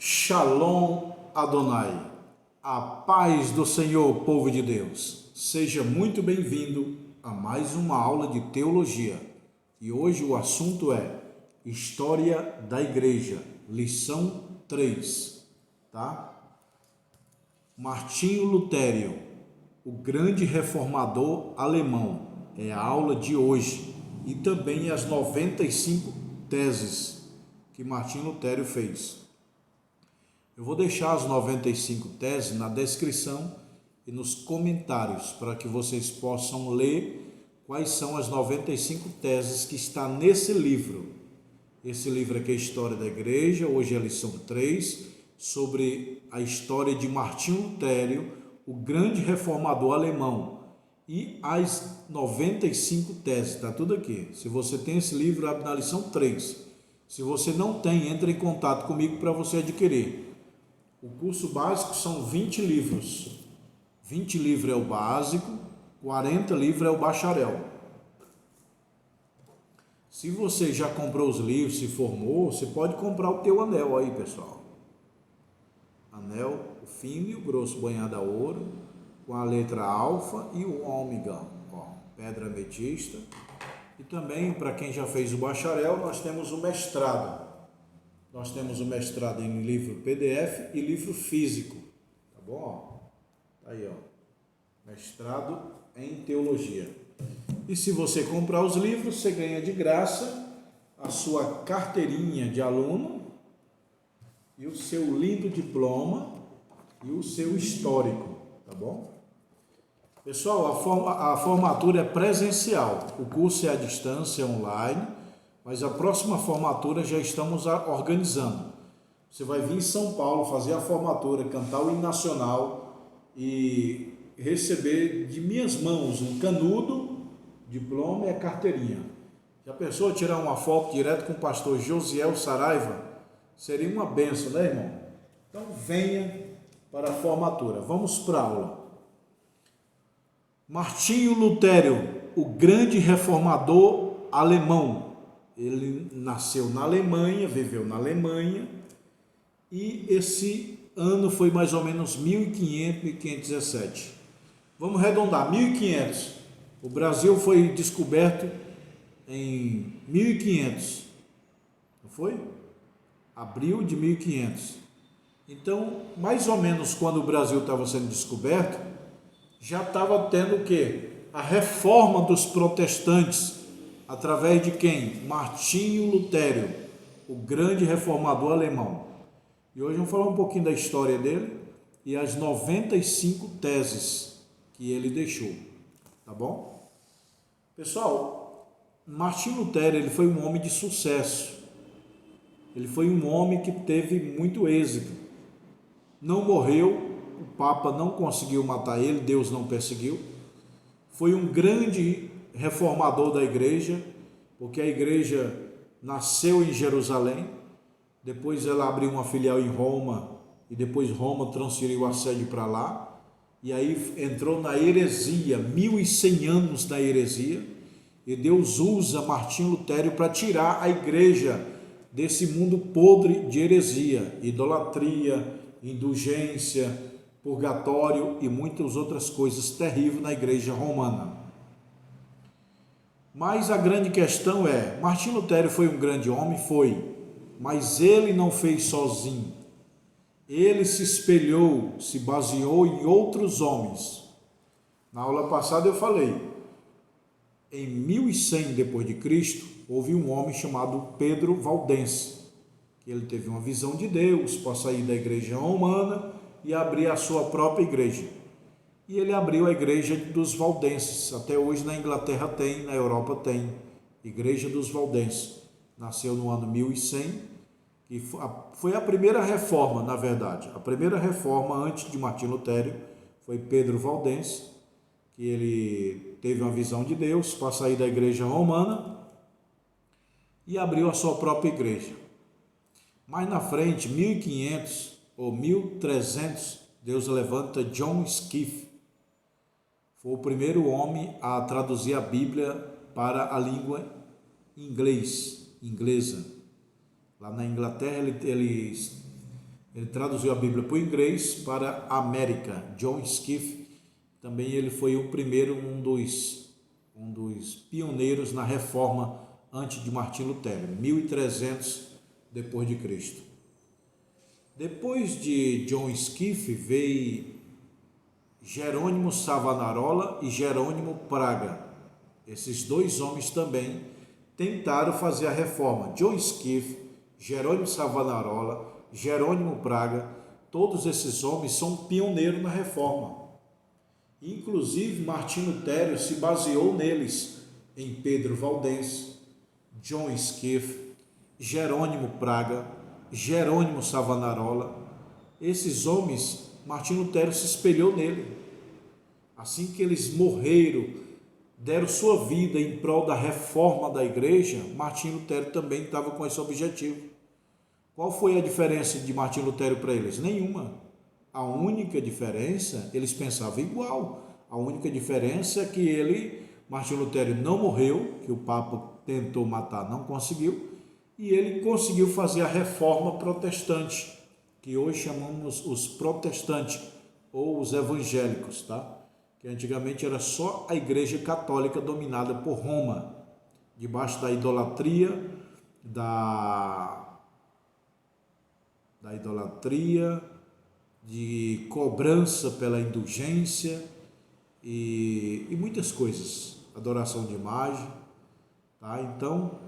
Shalom Adonai, a paz do Senhor, povo de Deus. Seja muito bem-vindo a mais uma aula de teologia. E hoje o assunto é História da Igreja, lição 3, tá? Martinho Lutero, o grande reformador alemão, é a aula de hoje e também as 95 teses que Martinho Lutero fez. Eu vou deixar as 95 teses na descrição e nos comentários para que vocês possam ler quais são as 95 teses que está nesse livro. Esse livro aqui é a História da Igreja, hoje é a lição 3, sobre a história de Martinho Lutero, o grande reformador alemão, e as 95 teses, está tudo aqui. Se você tem esse livro, abre na lição 3. Se você não tem, entre em contato comigo para você adquirir. O curso básico são 20 livros. 20 livros é o básico, 40 livros é o bacharel. Se você já comprou os livros, se formou, você pode comprar o teu anel aí, pessoal. Anel, o fino e o grosso, banhado a ouro, com a letra alfa e o ômega, pedra ametista. E também, para quem já fez o bacharel, nós temos o mestrado. Nós temos o mestrado em livro PDF e livro físico, tá bom? Tá aí, mestrado em teologia. E se você comprar os livros, você ganha de graça a sua carteirinha de aluno e o seu lindo diploma e o seu histórico, tá bom? Pessoal, a formatura é presencial, o curso é à distância, online, mas a próxima formatura já estamos organizando. Você vai vir em São Paulo fazer a formatura, cantar o hino nacional e receber de minhas mãos um canudo, diploma e a carteirinha. Já pensou tirar uma foto direto com o pastor Josiel Saraiva? Seria uma benção, né, irmão? Então venha para a formatura. Vamos para a aula. Martinho Lutero, o grande reformador alemão. Ele nasceu na Alemanha, viveu na Alemanha, e esse ano foi mais ou menos 1500, 1517. Vamos arredondar, 1500. O Brasil foi descoberto em 1500, não foi? Abril de 1500. Então, mais ou menos quando o Brasil estava sendo descoberto, já estava tendo o quê? A reforma dos protestantes. Através de quem? Martinho Lutero, o grande reformador alemão. E hoje vamos falar um pouquinho da história dele e as 95 teses que ele deixou, tá bom? Pessoal, Martinho Lutero, ele foi um homem de sucesso. Ele foi um homem que teve muito êxito. Não morreu, o Papa não conseguiu matar ele, Deus não perseguiu. Foi um grande reformador da igreja, porque a igreja nasceu em Jerusalém, depois ela abriu uma filial em Roma, e depois Roma transferiu a sede para lá, e aí entrou na heresia, 1100 anos da heresia, e Deus usa Martinho Lutero para tirar a igreja desse mundo podre de heresia, idolatria, indulgência, purgatório e muitas outras coisas terríveis na igreja romana. Mas a grande questão é, Martinho Lutero foi um grande homem? Foi, mas ele não fez sozinho. Ele se espelhou, se baseou em outros homens. Na aula passada eu falei, em 1100 depois de Cristo, houve um homem chamado Pedro Valdense, que ele teve uma visão de Deus para sair da igreja romana e abrir a sua própria igreja. E ele abriu a igreja dos Valdenses. Até hoje na Inglaterra tem, na Europa tem, igreja dos Valdenses. Nasceu no ano 1100, e foi a primeira reforma, na verdade. A primeira reforma antes de Martinho Lutero foi Pedro Valdense, que ele teve uma visão de Deus para sair da igreja romana e abriu a sua própria igreja. Mais na frente, 1500 ou 1300, Deus levanta John Skeef. Foi o primeiro homem a traduzir a Bíblia para a língua inglesa. Lá na Inglaterra ele Ele traduziu a Bíblia para o inglês, para a América. John Skeff, também ele foi o primeiro, um dos pioneiros na reforma antes de Martim Lutero, 1300 depois de Cristo. Depois de John Skeff veio Jerônimo Savonarola e Jerônimo Praga. Esses dois homens também tentaram fazer a reforma. John Skeff, Jerônimo Savonarola, Jerônimo Praga, todos esses homens são pioneiros na reforma. Inclusive, Martim Lutero se baseou neles, em Pedro Valdense, John Skeff, Jerônimo Praga, Jerônimo Savonarola. Esses homens, Martim Lutero se espelhou nele. Assim que eles morreram, deram sua vida em prol da reforma da igreja, Martim Lutero também estava com esse objetivo. Qual foi a diferença de Martim Lutero para eles? Nenhuma. A única diferença, eles pensavam igual. A única diferença é que Martim Lutero, não morreu, que o Papa tentou matar, não conseguiu, e ele conseguiu fazer a reforma protestante, que hoje chamamos os protestantes, ou os evangélicos, tá? Que antigamente era só a igreja católica dominada por Roma, debaixo da idolatria, de cobrança pela indulgência e muitas coisas, adoração de imagem, tá? Então,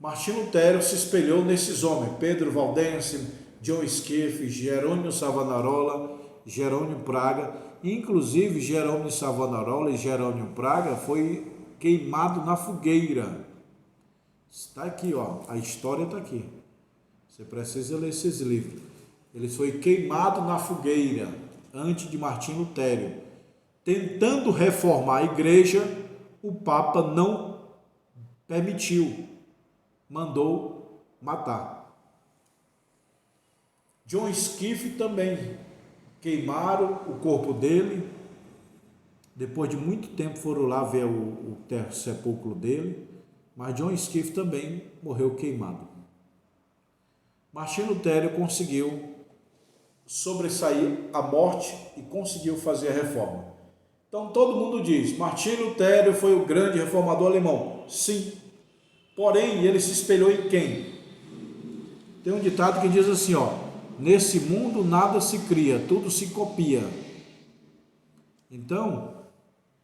Martim Lutero se espelhou nesses homens, Pedro Valdense, John Skeff, Jerônimo Savonarola, Jerônimo Praga. Inclusive, Jerônimo Savonarola e Jerônimo Praga foi queimado na fogueira. Está aqui, ó, a história está aqui. Você precisa ler esses livros. Ele foi queimado na fogueira antes de Martim Lutero. Tentando reformar a igreja, o Papa não permitiu, mandou matar. John Skeff também, queimaram o corpo dele. Depois de muito tempo foram lá ver o sepulcro dele, mas John Skeff também morreu queimado. Martim Lutero conseguiu sobressair a morte e conseguiu fazer a reforma. Então todo mundo diz, Martim Lutero foi o grande reformador alemão. Sim, porém ele se espelhou em quem? Tem um ditado que diz assim, ó, nesse mundo nada se cria, tudo se copia. Então,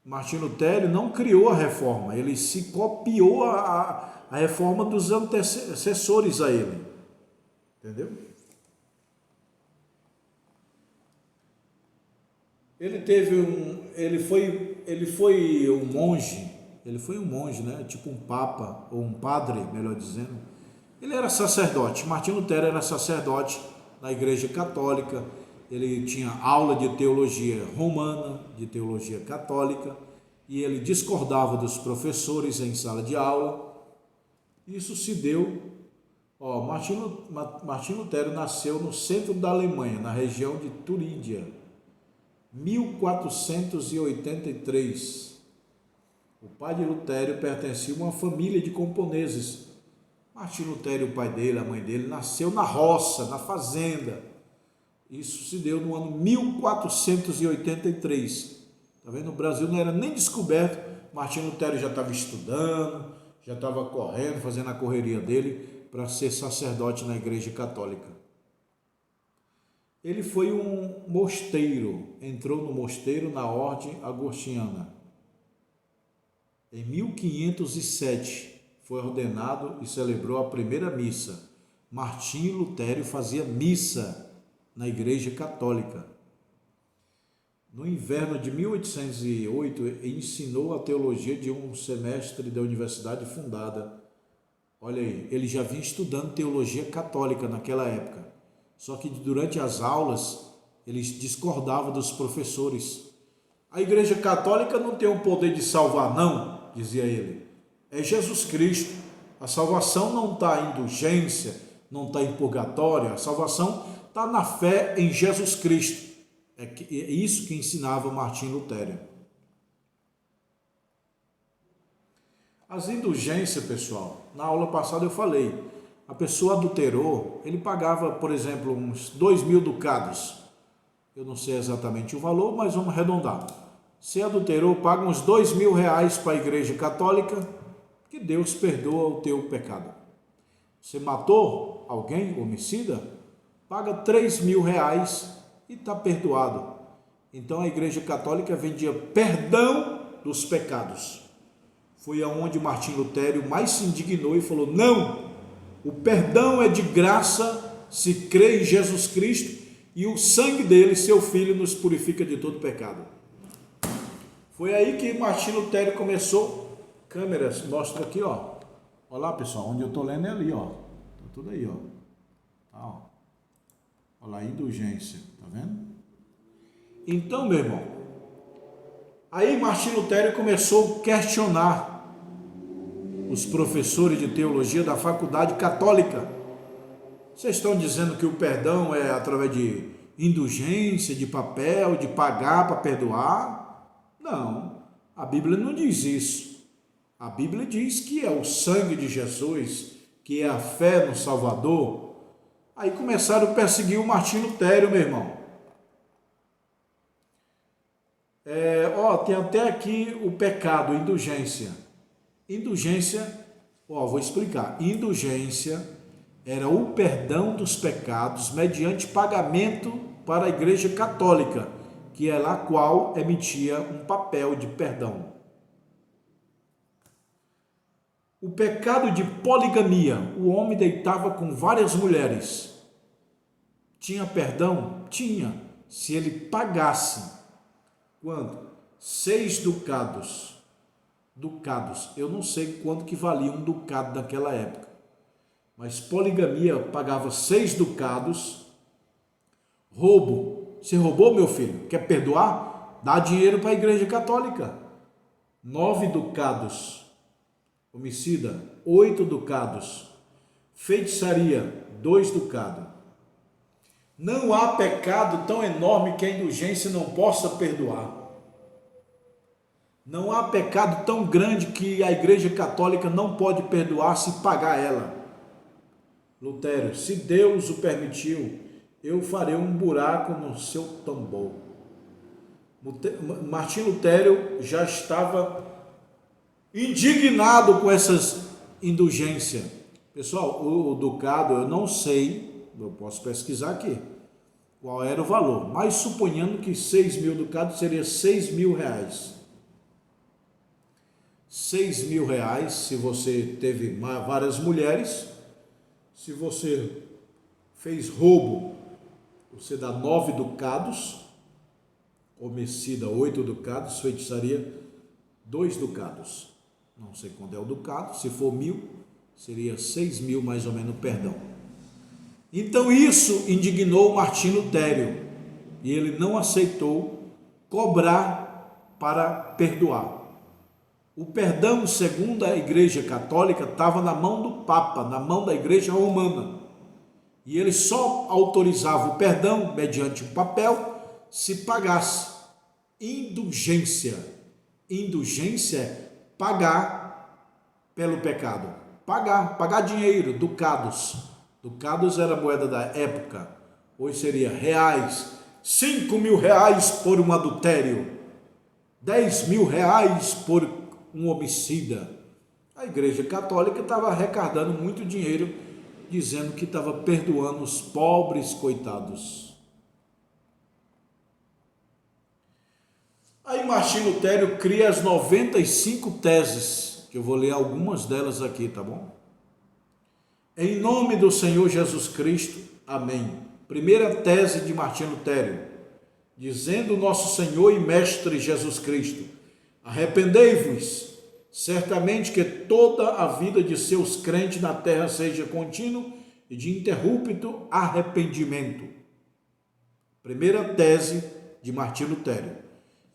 Martim Lutero não criou a reforma, ele se copiou a reforma dos antecessores a ele. Entendeu? Ele foi um monge, né? Tipo um papa, ou um padre, melhor dizendo. Ele era sacerdote, Martim Lutero era sacerdote na igreja católica, ele tinha aula de teologia romana, de teologia católica, e ele discordava dos professores em sala de aula. Isso se deu, Martim Lutero nasceu no centro da Alemanha, na região de Turíndia, 1483. O pai de Lutero pertencia a uma família de camponeses. Martim Lutero, o pai dele, a mãe dele, nasceu na roça, na fazenda. Isso se deu no ano 1483. Está vendo? O Brasil não era nem descoberto. Martim Lutero já estava estudando, já estava correndo, fazendo a correria dele para ser sacerdote na igreja católica. Ele foi um mosteiro, entrou no mosteiro na ordem agostiniana. Em 1507 foi ordenado e celebrou a primeira missa. Martim Lutero fazia missa na igreja católica. No inverno de 1808, ensinou a teologia de um semestre da universidade fundada. Olha aí, ele já vinha estudando teologia católica naquela época. Só que durante as aulas, eles discordavam dos professores. A igreja católica não tem o poder de salvar, não, dizia ele. É Jesus Cristo. A salvação não está em indulgência, não está em purgatório. A salvação está na fé em Jesus Cristo. É isso que ensinava Martim Lutero. As indulgências, pessoal, na aula passada eu falei, a pessoa adulterou, ele pagava, por exemplo, uns 2.000 ducados. Eu não sei exatamente o valor, mas vamos arredondar. Se adulterou, paga uns 2.000 reais para a Igreja Católica, que Deus perdoa o teu pecado. Você matou alguém, homicida, paga 3.000 reais e está perdoado. Então a Igreja Católica vendia perdão dos pecados. Foi aonde Martim Lutero mais se indignou e falou: não, o perdão é de graça se crê em Jesus Cristo e o sangue dele, seu Filho, nos purifica de todo pecado. Foi aí que Martim Lutero começou. Câmeras, mostra aqui, ó. Olha lá, pessoal, onde eu estou lendo é ali, ó. Tá tudo aí, ó. Tá, ó. Olha lá, indulgência, tá vendo? Então, meu irmão, aí Martim Lutero começou a questionar os professores de teologia da faculdade católica. Vocês estão dizendo que o perdão é através de indulgência, de papel, de pagar para perdoar? Não, a Bíblia não diz isso. A Bíblia diz que é o sangue de Jesus, que é a fé no Salvador. Aí começaram a perseguir o Martim Lutero, meu irmão. Tem até aqui o pecado, indulgência. Indulgência, vou explicar. Indulgência era o perdão dos pecados mediante pagamento para a Igreja Católica, que é lá qual emitia um papel de perdão. O pecado de poligamia, o homem deitava com várias mulheres. Tinha perdão? Tinha, se ele pagasse. Quanto? 6 ducados. Ducados, eu não sei quanto que valia um ducado naquela época. Mas poligamia pagava 6 ducados. Roubo, você roubou, meu filho? Quer perdoar? Dá dinheiro para a Igreja Católica. 9 ducados. Homicida, 8 ducados. Feitiçaria, 2 ducados. Não há pecado tão enorme que a indulgência não possa perdoar. Não há pecado tão grande que a Igreja Católica não pode perdoar se pagar ela. Lutero, se Deus o permitiu, eu farei um buraco no seu tambor. Martim Lutero já estava indignado com essas indulgências. Pessoal, o ducado, eu não sei, eu posso pesquisar aqui, qual era o valor, mas suponhando que 6.000 ducados seria 6.000 reais. 6.000 reais, se você teve várias mulheres, se você fez roubo, você dá 9 ducados, homicida 8 ducados, feitiçaria 2 ducados. Não sei quando é o ducado, se for 1.000, seria 6.000 mais ou menos, perdão. Então isso indignou Martim Lutero e ele não aceitou cobrar para perdoar. O perdão, segundo a Igreja Católica, estava na mão do Papa, na mão da Igreja Romana. E ele só autorizava o perdão mediante um papel se pagasse. Indulgência. Indulgência é pagar pelo pecado. Pagar dinheiro, ducados. Ducados era a moeda da época. Hoje seria reais. 5.000 reais por um adultério. 10.000 reais por um homicida. A Igreja Católica estava arrecadando muito dinheiro, dizendo que estava perdoando os pobres coitados. Aí Martim Lutero cria as 95 teses, que eu vou ler algumas delas aqui, tá bom? Em nome do Senhor Jesus Cristo, amém. Primeira tese de Martim Lutero, dizendo nosso Senhor e Mestre Jesus Cristo: arrependei-vos, certamente que toda a vida de seus crentes na terra seja contínuo e de interrupto arrependimento. Primeira tese de Martim Lutero.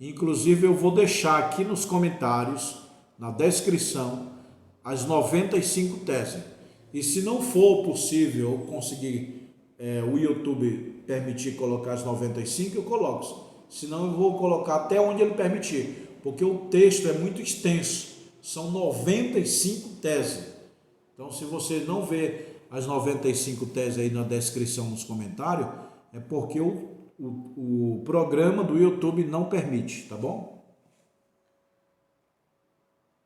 Inclusive eu vou deixar aqui nos comentários, na descrição, as 95 teses. E se não for possível eu conseguir, o YouTube permitir colocar as 95, eu coloco. Senão eu vou colocar até onde ele permitir, porque o texto é muito extenso. São 95 teses. Então, se você não vê as 95 teses aí na descrição, nos comentários, é porque o programa do YouTube não permite, tá bom?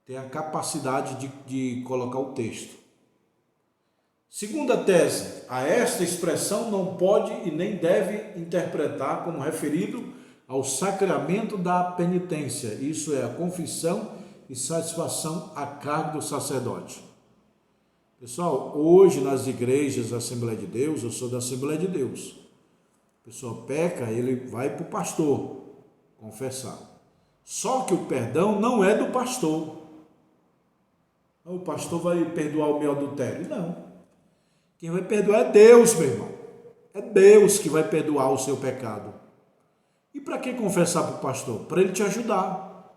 Tem a capacidade de colocar o texto. Segunda tese, a esta expressão não pode e nem deve interpretar como referido ao sacramento da penitência, isso é, a confissão e satisfação a cargo do sacerdote. Pessoal, hoje nas igrejas da Assembleia de Deus, eu sou da Assembleia de Deus, a pessoa peca, ele vai para o pastor confessar. Só que o perdão não é do pastor. O pastor vai perdoar o meu adultério? Não. Quem vai perdoar é Deus, meu irmão. É Deus que vai perdoar o seu pecado. E para que confessar para o pastor? Para ele te ajudar.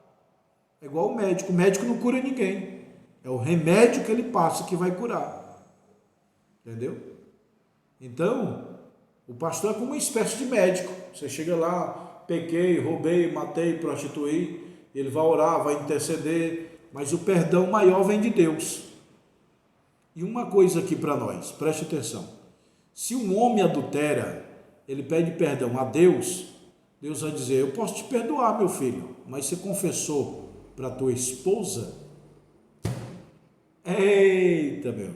É igual o médico não cura ninguém. É o remédio que ele passa que vai curar. Entendeu? Então, o pastor é como uma espécie de médico. Você chega lá, pequei, roubei, matei, prostituí, ele vai orar, vai interceder, mas o perdão maior vem de Deus. E uma coisa aqui para nós, preste atenção. Se um homem adultera, ele pede perdão a Deus, Deus vai dizer, eu posso te perdoar, meu filho, mas você confessou para tua esposa? Eita, meu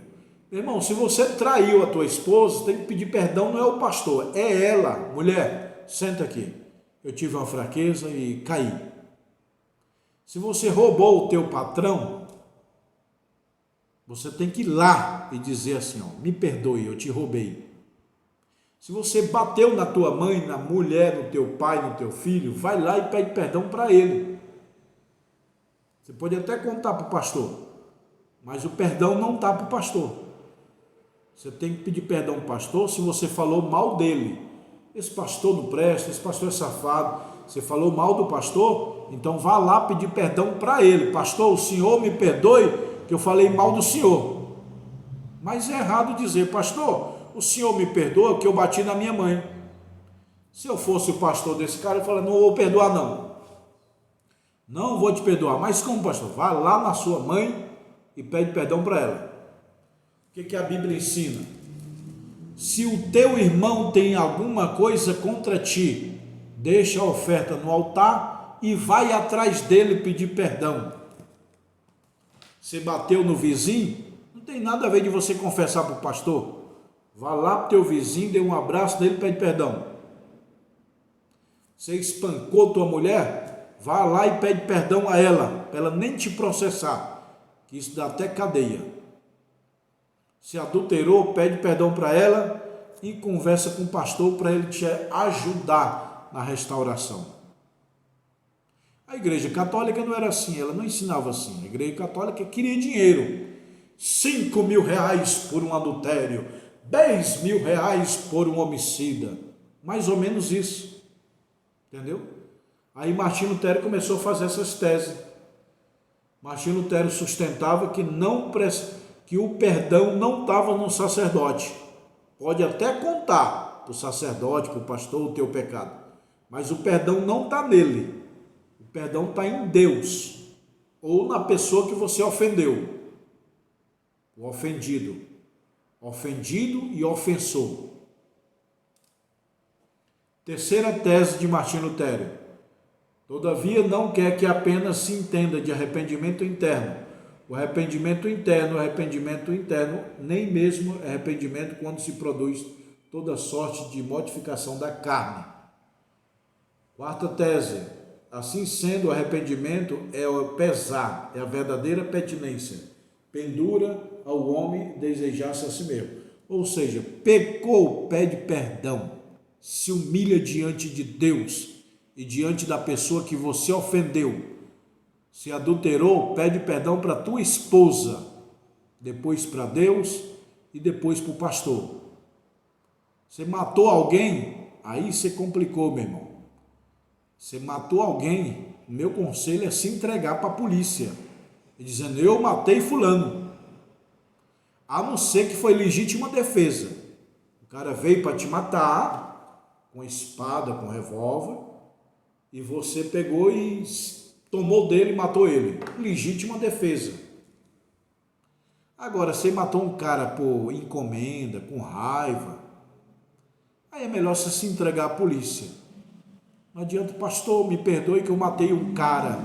irmão, se você traiu a tua esposa, tem que pedir perdão, não é o pastor, é ela. Mulher, senta aqui, eu tive uma fraqueza e caí. Se você roubou o teu patrão, você tem que ir lá e dizer assim, ó, me perdoe, eu te roubei. Se você bateu na tua mãe, na mulher, no teu pai, no teu filho, vai lá e pede perdão para ele. Você pode até contar para o pastor, mas o perdão não está para o pastor. Você tem que pedir perdão para o pastor se você falou mal dele. Esse pastor não presta, esse pastor é safado. Você falou mal do pastor, então vá lá pedir perdão para ele. Pastor, o senhor me perdoe que eu falei mal do senhor. Mas é errado dizer, pastor, o senhor me perdoa que eu bati na minha mãe. Se eu fosse o pastor desse cara, eu falaria, não vou perdoar não. Não vou te perdoar. Mas como, pastor? Vá lá na sua mãe e pede perdão para ela. O que a Bíblia ensina? Se o teu irmão tem alguma coisa contra ti, deixa a oferta no altar e vai atrás dele pedir perdão. Você bateu no vizinho, não tem nada a ver de você confessar para o pastor. Vá lá para o teu vizinho, dê um abraço nele e pede perdão. Você espancou tua mulher, vá lá e pede perdão a ela, para ela nem te processar, que isso dá até cadeia. Se adulterou, pede perdão para ela e conversa com o pastor para ele te ajudar na restauração. A igreja católica não era assim, ela não ensinava assim. A igreja católica queria dinheiro. 5 mil reais por um adultério, 10 mil reais por um homicida. Mais ou menos isso. Entendeu? Aí Martinho Lutero começou a fazer essas teses. Martinho Lutero sustentava que o perdão não estava no sacerdote. Pode até contar para o sacerdote, para o pastor, o teu pecado. Mas o perdão não está nele. O perdão está em Deus. Ou na pessoa que você ofendeu. O ofendido. Ofendido e ofensor. Terceira tese de Martinho Lutero. Todavia não quer que apenas se entenda de arrependimento interno. O arrependimento interno, nem mesmo arrependimento quando se produz toda sorte de mortificação da carne. Quarta tese. Assim sendo, o arrependimento é o pesar, é a verdadeira pertinência. Pendura ao homem desejar-se a si mesmo. Ou seja, pecou, pede perdão. Se humilha diante de Deus e diante da pessoa que você ofendeu. Se adulterou, pede perdão para tua esposa, depois para Deus e depois para o pastor. Você matou alguém, aí você complicou, meu irmão. Você matou alguém, meu conselho é se entregar para a polícia, dizendo, eu matei fulano. A não ser que foi legítima defesa. O cara veio para te matar, com espada, com revólver, e você pegou e tomou dele e matou ele. Legítima defesa. Agora, você matou um cara por encomenda, com raiva, aí é melhor você se entregar à polícia. Não adianta, pastor, me perdoe que eu matei um cara.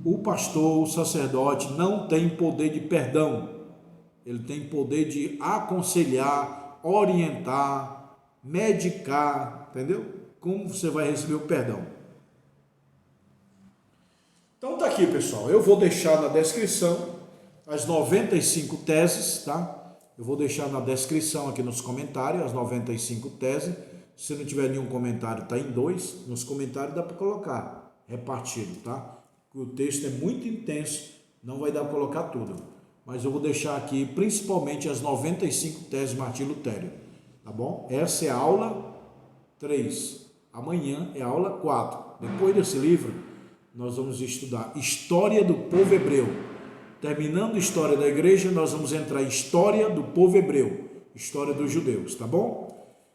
O pastor, o sacerdote, não tem poder de perdão. Ele tem poder de aconselhar, orientar, medicar, entendeu? Como você vai receber o perdão. Então tá aqui, pessoal. Eu vou deixar na descrição as 95 teses, tá? Eu vou deixar na descrição aqui nos comentários as 95 teses. Se não tiver nenhum comentário, tá em 2. Nos comentários dá para colocar repartido, tá? O texto é muito intenso, não vai dar para colocar tudo. Mas eu vou deixar aqui principalmente as 95 teses de Martim Lutero, tá bom? Essa é a aula 3. Amanhã é a aula 4. Depois desse livro, nós vamos estudar História do Povo Hebreu. Terminando a História da Igreja, nós vamos entrar em História do Povo Hebreu, História dos Judeus, tá bom?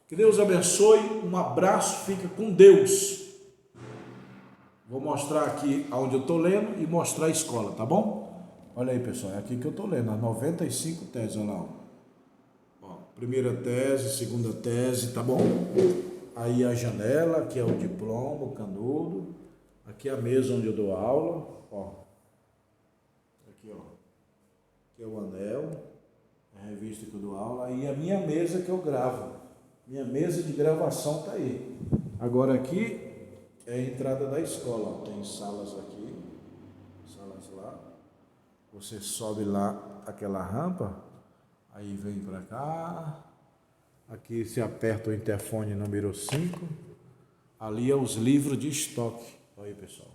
Que Deus abençoe, um abraço, fica com Deus. Vou mostrar aqui onde eu estou lendo e mostrar a escola, tá bom? Olha aí, pessoal, é aqui que eu estou lendo, as 95 teses, olha lá. Ó, primeira tese, segunda tese, tá bom? Aí a janela, aqui é o diploma, o canudo. Aqui é a mesa onde eu dou aula, ó. Aqui, ó. Aqui é o anel, a revista que eu dou aula. Aí a minha mesa que eu gravo. Minha mesa de gravação tá aí. Agora aqui é a entrada da escola, ó. Tem salas aqui, salas lá. Você sobe lá aquela rampa, aí vem para cá. Aqui se aperta o interfone número 5. Ali é os livros de estoque. Olha aí, pessoal.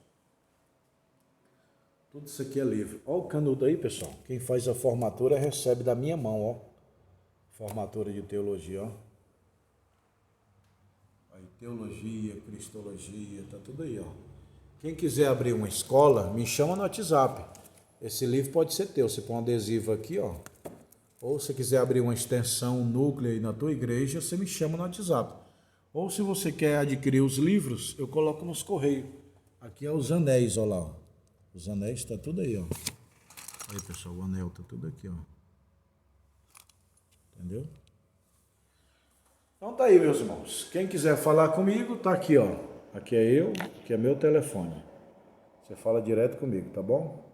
Tudo isso aqui é livro. Olha o canudo aí, pessoal. Quem faz a formatura recebe da minha mão, ó. Formatura de teologia, ó. Aí, teologia, cristologia, tá tudo aí, ó. Quem quiser abrir uma escola, me chama no WhatsApp. Esse livro pode ser teu. Você põe um adesivo aqui, ó. Ou se quiser abrir uma extensão, um núcleo aí na tua igreja, você me chama no WhatsApp. Ou se você quer adquirir os livros, eu coloco nos correios. Aqui é os anéis, olha lá. Os anéis tá tudo aí, ó. Aí, pessoal, o anel tá tudo aqui, ó. Entendeu? Então tá aí, meus irmãos. Quem quiser falar comigo, tá aqui, ó. Aqui é eu, aqui é meu telefone. Você fala direto comigo, tá bom?